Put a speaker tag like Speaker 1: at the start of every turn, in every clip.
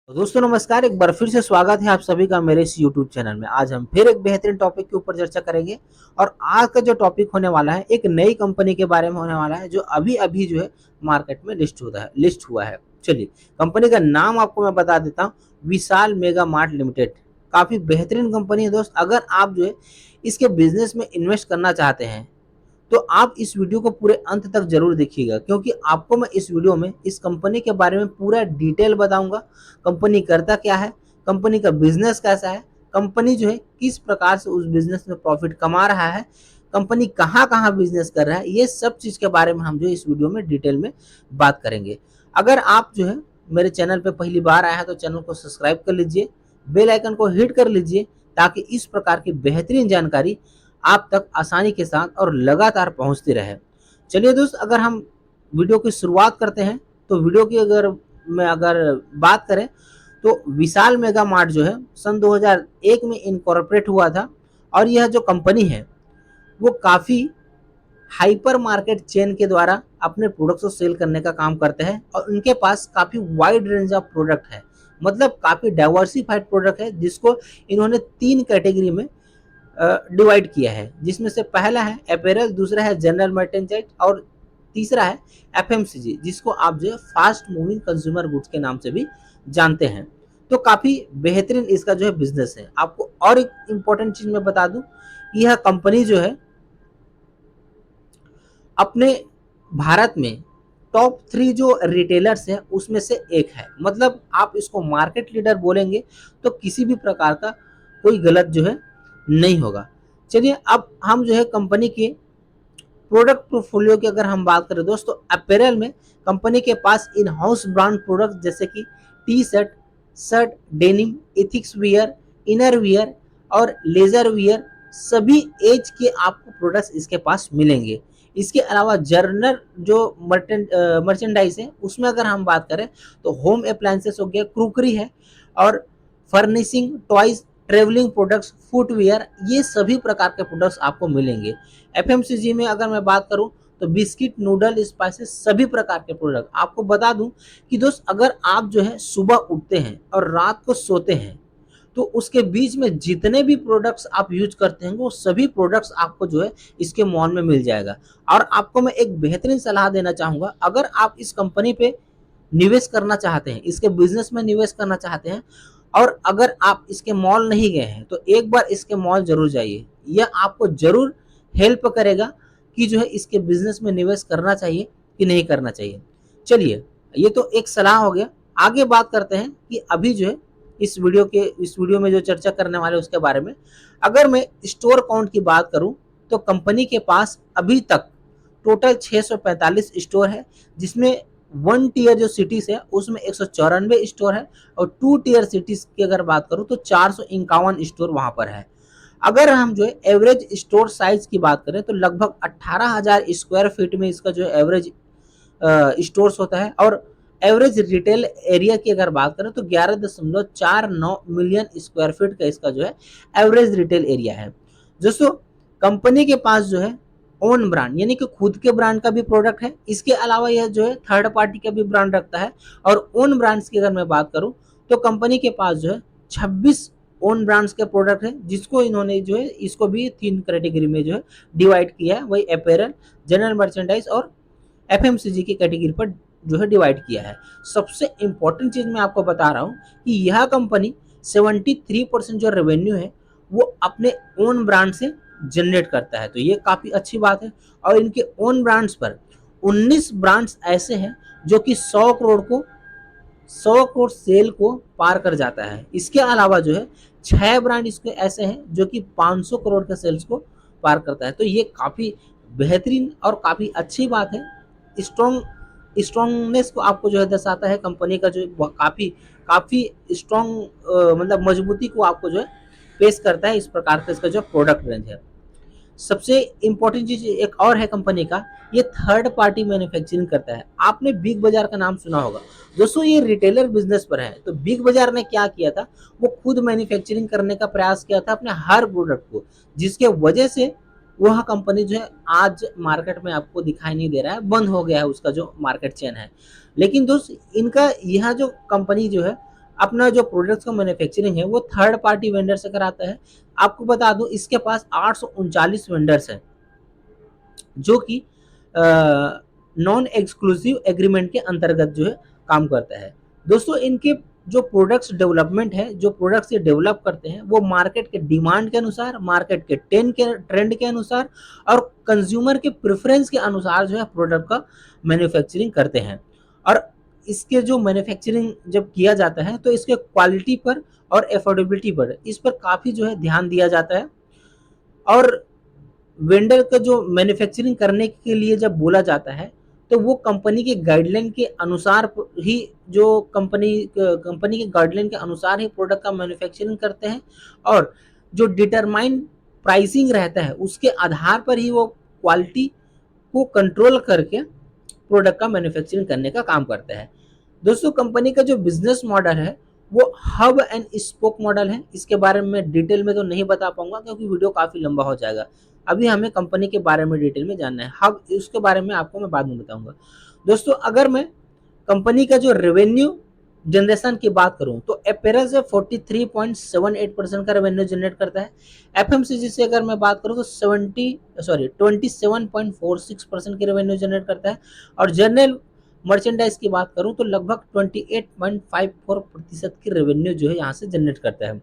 Speaker 1: तो दोस्तों नमस्कार, एक बार फिर से स्वागत है आप सभी का मेरे इस यूट्यूब चैनल में। आज हम फिर एक बेहतरीन टॉपिक के ऊपर चर्चा करेंगे और आज का जो टॉपिक होने वाला है एक नई कंपनी के बारे में होने वाला है जो अभी-अभी जो है मार्केट में लिस्ट हुआ है। चलिए, कंपनी का नाम आपको मैं बता देता हूँ, विशाल मेगा मार्ट लिमिटेड। काफ़ी बेहतरीन कंपनी है दोस्त। अगर आप जो है इसके बिज़नेस में इन्वेस्ट करना चाहते हैं तो आप इस वीडियो को पूरे अंत तक ज़रूर देखिएगा, क्योंकि आपको मैं इस वीडियो में इस कंपनी के बारे में पूरा डिटेल बताऊंगा। कंपनी करता क्या है, कंपनी का बिजनेस कैसा है, कंपनी जो है किस प्रकार से उस बिजनेस में प्रॉफिट कमा रहा है, कंपनी कहाँ-कहाँ बिजनेस कर रहा है, ये सब चीज़ के बारे में हम जो इस वीडियो में डिटेल में बात करेंगे। अगर आप जो है मेरे चैनल पे पहली बार आए हैं तो चैनल को सब्सक्राइब कर लीजिए, बेल आइकन को हिट कर लीजिए, ताकि इस प्रकार की बेहतरीन जानकारी आप तक आसानी के साथ और लगातार पहुंचती रहे। चलिए दोस्त, अगर हम वीडियो की शुरुआत करते हैं तो वीडियो की अगर बात करें तो विशाल मेगा मार्ट जो है सन 2001 में इनकॉर्पोरेट हुआ था और यह जो कंपनी है वो काफ़ी हाइपर मार्केट चेन के द्वारा अपने प्रोडक्ट्स को सेल करने का काम करते हैं और उनके पास काफ़ी वाइड रेंज ऑफ प्रोडक्ट है। मतलब काफ़ी डाइवर्सिफाइड प्रोडक्ट है, जिसको इन्होंने 3 कैटेगरी में डिवाइड किया है, जिसमें से पहला है अपैरल, दूसरा है जनरल मर्चेंडाइज और तीसरा है एफएमसीजी, जिसको आप जो है फास्ट मूविंग कंज्यूमर गुड्स के नाम से भी जानते हैं। तो काफ़ी बेहतरीन इसका जो है बिजनेस है। आपको और एक इम्पोर्टेंट चीज़ मैं बता दूं कि यह कंपनी जो है अपने भारत में टॉप 3 जो रिटेलर्स हैं उसमें से एक है। मतलब आप इसको मार्केट लीडर बोलेंगे तो किसी भी प्रकार का कोई गलत जो है नहीं होगा। चलिए, अब हम जो है कंपनी के प्रोडक्ट पोर्टफोलियो की अगर हम बात करें दोस्तों, अपैरल में कंपनी के पास इन हाउस ब्रांड प्रोडक्ट जैसे कि T shirt, shirt, denim, ethics wear, inner wear और लेजर वियर, सभी एज के आपको प्रोडक्ट्स इसके पास मिलेंगे। इसके अलावा जर्नल जो मर्चेंडाइज है उसमें अगर हम बात करें तो होम अप्लायंसेस हो गया, क्रूकरी है और furnishing, toys, travelling products, footwear, ये सभी प्रकार के प्रोडक्ट्स आपको मिलेंगे। एफएमसीजी में अगर मैं बात करूं तो बिस्किट, नूडल, स्पाइसेस, सभी प्रकार के प्रोडक्ट। आपको बता दूं कि दोस्त, अगर आप जो है सुबह उठते हैं और रात को सोते हैं तो उसके बीच में जितने भी प्रोडक्ट्स आप यूज करते हैं वो सभी प्रोडक्ट्स आपको जो है इसके मॉल में मिल जाएगा। और आपको मैं एक बेहतरीन सलाह देना चाहूंगा, अगर आप इस कंपनी पे निवेश करना चाहते हैं, इसके बिजनेस में निवेश करना चाहते हैं और अगर आप इसके मॉल नहीं गए हैं तो एक बार इसके मॉल जरूर जाइए। यह आपको जरूर हेल्प करेगा कि जो है इसके बिजनेस में निवेश करना चाहिए कि नहीं करना चाहिए। चलिए, ये तो एक सलाह हो गया। आगे बात करते हैं कि अभी जो है इस वीडियो में जो चर्चा करने वाले उसके बारे में। अगर मैं स्टोर काउंट की बात करूं तो कंपनी के पास अभी तक टोटल 645 स्टोर है, जिसमें 1 टियर जो सिटीज है उसमें 194 स्टोर है और 2 टियर सिटीज की अगर बात करूं तो 451 स्टोर वहां पर है। अगर हम जो है एवरेज स्टोर साइज की बात करें तो लगभग 18,000 स्क्वायर फीट में इसका जो है एवरेज स्टोर्स होता है और एवरेज रिटेल एरिया की अगर बात करें तो 11.49 मिलियन स्क्वायर फीट का इसका जो है एवरेज रिटेल एरिया है। दोस्तों, कंपनी के पास जो है ओन ब्रांड यानी कि खुद के ब्रांड का भी प्रोडक्ट है। इसके अलावा यह जो है थर्ड पार्टी का भी ब्रांड रखता है। और ओन ब्रांड्स की अगर मैं बात करूं तो कंपनी के पास जो है 26 ओन ब्रांड्स के प्रोडक्ट है, जिसको इन्होंने जो है इसको भी 3 कैटेगरी में जो है डिवाइड किया है। वही अपैरल, जनरल मर्चेंडाइज और एफएमसीजी की कैटेगरी पर जो है डिवाइड किया है। सबसे इंपॉर्टेंट चीज मैं आपको बता रहा हूँ कि यह कंपनी 73% जो रेवेन्यू है वो अपने ओन ब्रांड से जनरेट करता है, तो ये काफी अच्छी बात है। और इनके ओन ब्रांड्स पर 19 ब्रांड्स ऐसे हैं जो कि 100 करोड़ सेल को पार कर जाता है। इसके अलावा जो है 6 ब्रांड इसके ऐसे हैं जो कि 500 करोड़ के सेल्स को पार करता है। तो ये काफ़ी बेहतरीन और काफ़ी अच्छी बात है। स्ट्रॉन्गनेस को आपको जो है दर्शाता है कंपनी का, जो काफ़ी काफ़ी स्ट्रॉन्ग मतलब मजबूती को आपको जो है पेश करता है। इस प्रकार का इसका जो प्रोडक्ट रेंज है। सबसे इम्पोर्टेंट चीज एक और है कंपनी का, ये थर्ड पार्टी मैन्युफैक्चरिंग करता है। आपने बिग बाजार का नाम सुना होगा दोस्तों, ये रिटेलर बिजनेस पर है। तो बिग बाजार ने क्या किया था, वो खुद मैन्युफैक्चरिंग करने का प्रयास किया था अपने हर प्रोडक्ट को, जिसके वजह से वह कंपनी जो है आज मार्केट में आपको दिखाई नहीं दे रहा है, बंद हो गया है उसका जो मार्केट चेन है। लेकिन दोस्त, इनका यह जो कंपनी जो है अपना जो प्रोडक्ट्स का मैन्युफैक्चरिंग है वो थर्ड पार्टी वेंडर से कराता है। आपको बता दूं इसके पास 839 वेंडर्स हैं जो कि नॉन एक्सक्लूसिव एग्रीमेंट के अंतर्गत जो है काम करता है। दोस्तों इनके जो प्रोडक्ट्स डेवलपमेंट है, जो प्रोडक्ट्स ये डेवलप करते हैं वो मार्केट के डिमांड के अनुसार, मार्केट के ट्रेंड के अनुसार और कंज्यूमर के प्रेफरेंस के अनुसार जो है प्रोडक्ट का मैन्युफैक्चरिंग करते हैं। और इसके जो मैन्युफैक्चरिंग जब किया जाता है तो इसके क्वालिटी पर और अफोर्डेबिलिटी पर, इस पर काफ़ी जो है ध्यान दिया जाता है। और वेंडर का जो मैन्युफैक्चरिंग करने के लिए जब बोला जाता है तो वो कंपनी के गाइडलाइन के अनुसार ही, जो कंपनी के गाइडलाइन के अनुसार ही प्रोडक्ट का मैन्युफैक्चरिंग करते हैं। और जो डिटरमाइन प्राइसिंग रहता है उसके आधार पर ही वो क्वालिटी को कंट्रोल करके प्रोडक्ट का मैन्युफैक्चरिंग करने का काम करता है। दोस्तों कंपनी का जो बिजनेस मॉडल है वो हब एंड स्पोक मॉडल है। इसके बारे में डिटेल में तो नहीं बता पाऊंगा क्योंकि वीडियो काफ़ी लंबा हो जाएगा। अभी हमें कंपनी के बारे में डिटेल में जानना है, हब उसके बारे में आपको मैं बाद में बताऊंगा। दोस्तों अगर मैं कंपनी का जो रेवेन्यू जनरेशन की बात करूं तो अपेरल से 43.78% का रेवेन्यू जनरेट करता है। एफएमसीजी से अगर मैं बात करूं तो 27.46% की रेवेन्यू जनरेट करता है। और जनरल मर्चेंडाइज की बात करूं तो लगभग 28.54% की रेवेन्यू जो है यहाँ से जनरेट करता है।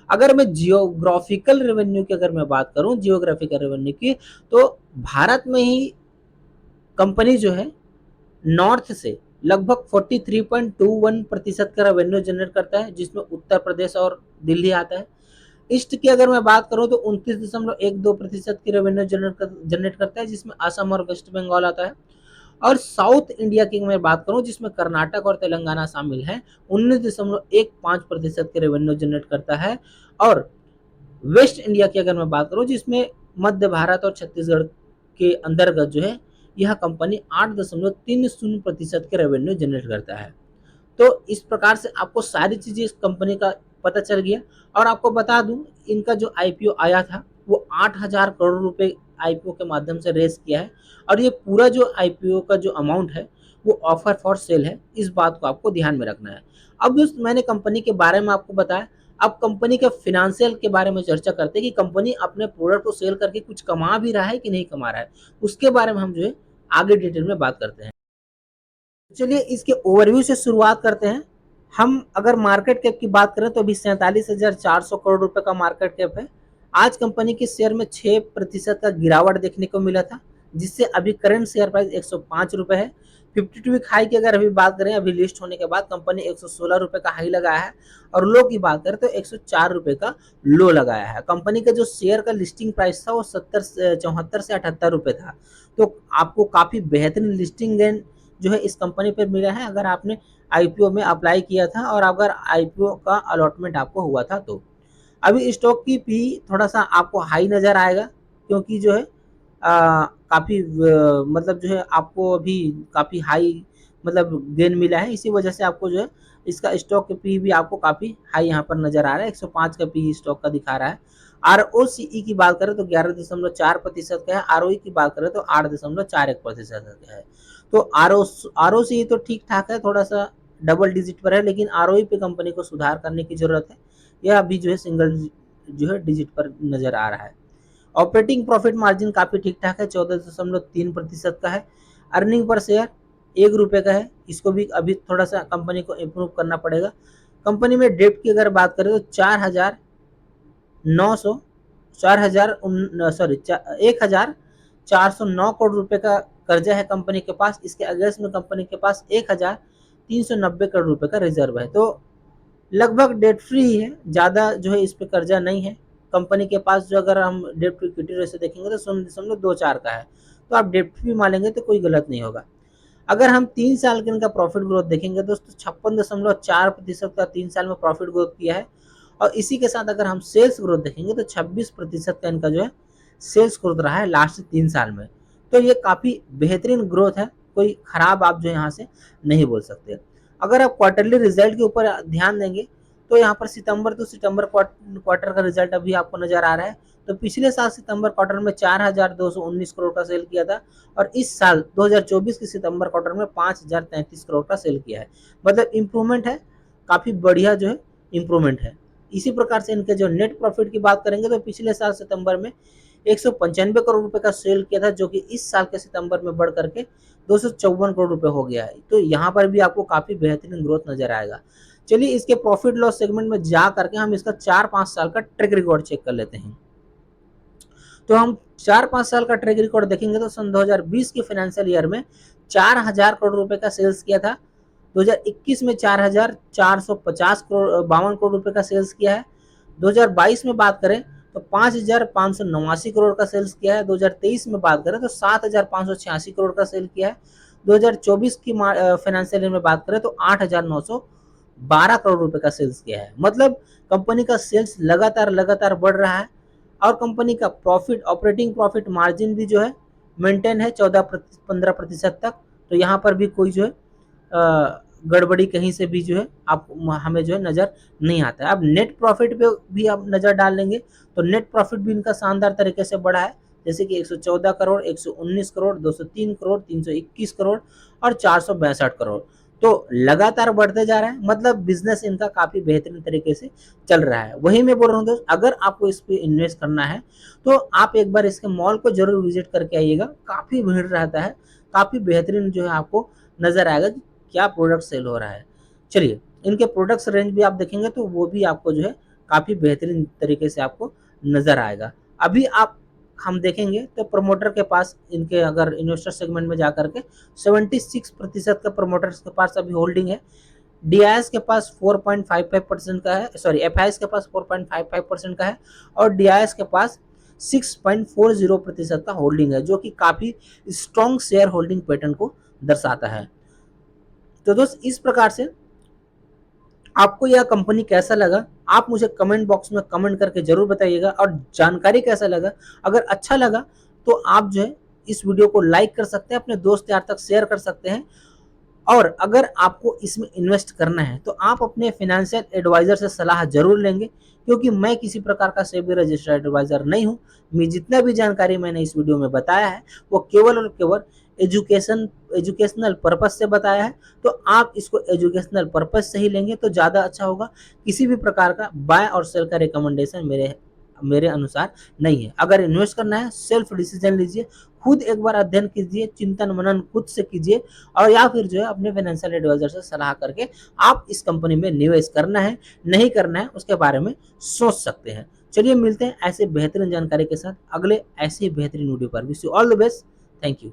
Speaker 1: अगर मैं जियोग्राफिकल रेवेन्यू की अगर मैं बात करूं, जियोग्राफिकल रेवेन्यू की, तो भारत में ही कंपनी जो है नॉर्थ से लगभग 43.21% का रेवेन्यू जनरेट करता है जिसमें उत्तर प्रदेश और दिल्ली आता है। ईस्ट की अगर मैं बात करूं तो 29.12% की रेवेन्यू जनरेट करता है जिसमें असम और वेस्ट बंगाल आता है। और साउथ इंडिया की मैं बात करूं जिसमें कर्नाटक और तेलंगाना शामिल है, 19.15% के रेवेन्यू जनरेट करता है। और वेस्ट इंडिया की अगर मैं बात करूं जिसमें मध्य भारत और छत्तीसगढ़ के अंतर्गत जो है यह कंपनी 8.30% के रेवेन्यू जनरेट करता है। तो इस प्रकार से आपको सारी चीजें इस कंपनी का पता चल गया। और आपको बता दूं इनका जो आईपीओ आया था वो 8,000 करोड़ रुपए आईपीओ के माध्यम से रेस किया है। और ये पूरा जो आईपीओ का जो अमाउंट है वो ऑफर फॉर सेल है, इस बात को आपको ध्यान में रखना है। अब दोस्त मैंने कंपनी के बारे में आपको बताया, अब कंपनी के फिनेंशियल के बारे में चर्चा करते हैं कि कंपनी अपने प्रोडक्ट को सेल करके कुछ कमा भी रहा है कि नहीं कमा रहा है, उसके बारे में हम जो है आगे डिटेल में बात करते हैं। चलिए इसके ओवरव्यू से शुरुआत करते हैं। हम अगर मार्केट कैप की बात करें तो अभी 47,400 करोड़ रुपए का मार्केट कैप है। आज कंपनी के शेयर में 6% का गिरावट देखने को मिला था जिससे अभी करंट शेयर प्राइस 105 रुपए है। 52 वीक हाई की अगर अभी बात करें, अभी लिस्ट होने के बाद कंपनी 116 रुपए का हाई लगाया है और लो की बात करें तो 104 रुपए का लो लगाया है। कंपनी का जो शेयर का लिस्टिंग प्राइस था वो 74 से 78 रुपए था। तो आपको काफी बेहतरीन लिस्टिंग गेन जो है इस कंपनी पर मिला है अगर आपने आईपीओ में अप्लाई किया था और अगर आईपीओ का अलॉटमेंट आपको हुआ था तो। अभी स्टॉक की पी थोड़ा सा आपको हाई नज़र आएगा क्योंकि जो है काफ़ी मतलब जो है आपको अभी काफ़ी हाई मतलब गेन मिला है, इसी वजह से आपको जो है इसका स्टॉक का पी भी आपको काफ़ी हाई यहाँ पर नज़र आ रहा है। 105 का पी स्टॉक का दिखा रहा है। आरओसीई की बात करें तो 11.4% का है। आरओई की बात करें तो 8.41% का है। तो आरओसीई तो ठीक ठाक है, थोड़ा सा डबल डिजिट पर है, लेकिन आरओई पे कंपनी को सुधार करने की जरूरत है। यह अभी जो है सिंगल जो है डिजिट पर नजर आ रहा है। ऑपरेटिंग प्रॉफिट मार्जिन काफी ठीक ठाक है, 14.3% का है। अर्निंग पर शेयर 1 रुपए का है, इसको भी अभी थोड़ा सा कंपनी को इम्प्रूव करना पड़ेगा। कंपनी में डेट की अगर बात करें तो 4,900 4,000 सॉरी 1,409 करोड़ रुपए का कर्जा है कंपनी के पास। इसके अगेंस्ट में कंपनी के पास 1,390 करोड़ रुपए का रिजर्व है। तो लगभग डेट फ्री ही है, ज़्यादा जो है इस पे कर्जा नहीं है कंपनी के पास। जो अगर हम डेट टू इक्विटी रेशियो देखेंगे तो 0.24 का है। तो आप डेट फ्री मानेंगे तो कोई गलत नहीं होगा। अगर हम 3 साल के इनका प्रॉफिट ग्रोथ देखेंगे दोस्तों 56.4% का 3 साल में प्रॉफिट ग्रोथ किया है। और इसी के साथ अगर हम सेल्स ग्रोथ देखेंगे तो 26% का इनका जो है सेल्स ग्रोथ रहा है लास्ट 3 साल में। तो ये काफ़ी बेहतरीन ग्रोथ है, कोई खराब आप जो यहाँ से नहीं बोल सकते। अगर आप क्वार्टरली रिजल्ट के ऊपर ध्यान देंगे तो यहाँ पर सितंबर टू सितंबर क्वार्टर का रिजल्ट अभी आपको नजर आ रहा है। तो पिछले साल सितंबर क्वार्टर में 4,219 करोड़ का सेल किया था और इस साल 2024 के सितंबर क्वार्टर में 5,033 करोड़ का सेल किया है, मतलब इम्प्रूवमेंट है। काफ़ी बढ़िया जो है इम्प्रूवमेंट है। इसी प्रकार से इनके जो नेट प्रॉफिट की बात करेंगे तो पिछले साल सितंबर में 195 करोड़ रुपए का सेल किया था, जो कि इस साल के सितंबर में बढ़ करके 254 करोड़ रुपए हो गया है। तो यहाँ पर भी आपको काफ़ी बेहतरीन ग्रोथ नजर आएगा। चलिए इसके प्रॉफिट लॉस सेगमेंट में जा करके हम इसका 4-5 साल का ट्रैक रिकॉर्ड चेक कर लेते हैं। तो हम 4-5 साल का ट्रैक रिकॉर्ड देखेंगे तो सन 2020 के फाइनेंशियल ईयर में 4000 करोड़ रुपए का सेल्स किया था। 2021 में 4450 करोड़ 52 करोड़ रुपए का सेल्स किया है। 2022 में बात करें तो 5589 करोड़ का सेल्स किया है। 2023 में बात करें तो 7586 करोड़ का सेल किया है। 2024 की फाइनेंशियल ईयर में बात करें तो 8912 करोड़ रुपए का सेल्स किया है। मतलब कंपनी का सेल्स लगातार लगातार बढ़ रहा है और कंपनी का प्रॉफिट, ऑपरेटिंग प्रॉफिट मार्जिन भी जो है मेंटेन है 14-15% तक। तो यहाँ पर भी कोई जो है गड़बड़ी कहीं से भी जो है आप हमें जो है नज़र नहीं आता है। अब नेट प्रॉफिट पे भी आप नज़र डाल लेंगे तो नेट प्रॉफिट भी इनका शानदार तरीके से बढ़ा है, जैसे कि 114 करोड़, 119 करोड़, 203 करोड़, 321 करोड़ और 462 करोड़। तो लगातार बढ़ते जा रहा है, मतलब बिजनेस इनका काफ़ी बेहतरीन तरीके से चल रहा है। वही मैं बोल रहा हूँ दोस्त, अगर आपको इस पे इन्वेस्ट करना है तो आप एक बार इसके मॉल को जरूर विजिट करके आइएगा। काफ़ी भीड़ रहता है, काफ़ी बेहतरीन जो है आपको नज़र आएगा कि क्या प्रोडक्ट सेल हो रहा है। चलिए इनके प्रोडक्ट्स रेंज भी आप देखेंगे तो वो भी आपको जो है काफ़ी बेहतरीन तरीके से आपको नज़र आएगा। अभी आप हम देखेंगे तो प्रमोटर के पास इनके अगर इन्वेस्टर सेगमेंट में जाकर के 76% का प्रमोटर्स के पास अभी होल्डिंग है। डीआईएस के पास 4.55% का है, सॉरी एफआईएस के पास 4.55% का है और डीआईएस के पास 6.40% का होल्डिंग है, जो कि काफ़ी स्ट्रॉन्ग शेयर होल्डिंग पैटर्न को दर्शाता है। तो दोस्त इस प्रकार से आपको यह कंपनी कैसा लगा आप मुझे कमेंट बॉक्स में कमेंट करके जरूर बताइएगा, और जानकारी कैसा लगा, अगर अच्छा लगा तो आप जो है इस वीडियो को लाइक कर सकते हैं, अपने दोस्त यार तक शेयर कर सकते हैं। और अगर आपको इसमें इन्वेस्ट करना है तो आप अपने फाइनेंशियल एडवाइजर से सलाह जरूर लेंगे, क्योंकि मैं किसी प्रकार का सेबी रजिस्टर्ड एडवाइजर नहीं हूँ। मैं जितना भी जानकारी मैंने इस वीडियो में बताया है वो केवल और केवल एजुकेशनल पर्पज से बताया है। तो आप इसको एजुकेशनल पर्पज से ही लेंगे तो ज़्यादा अच्छा होगा। किसी भी प्रकार का बाय और सेल का रिकमेंडेशन मेरे अनुसार नहीं है। अगर इन्वेस्ट करना है सेल्फ डिसीजन लीजिए, खुद एक बार अध्ययन कीजिए, चिंतन मनन खुद से कीजिए, और या फिर जो है अपने फाइनेंशियल एडवाइजर से सलाह करके आप इस कंपनी में निवेश करना है नहीं करना है उसके बारे में सोच सकते हैं। चलिए मिलते हैं ऐसे बेहतरीन जानकारी के साथ अगले ऐसे बेहतरीन वीडियो पर। Wish you all the best. Thank you.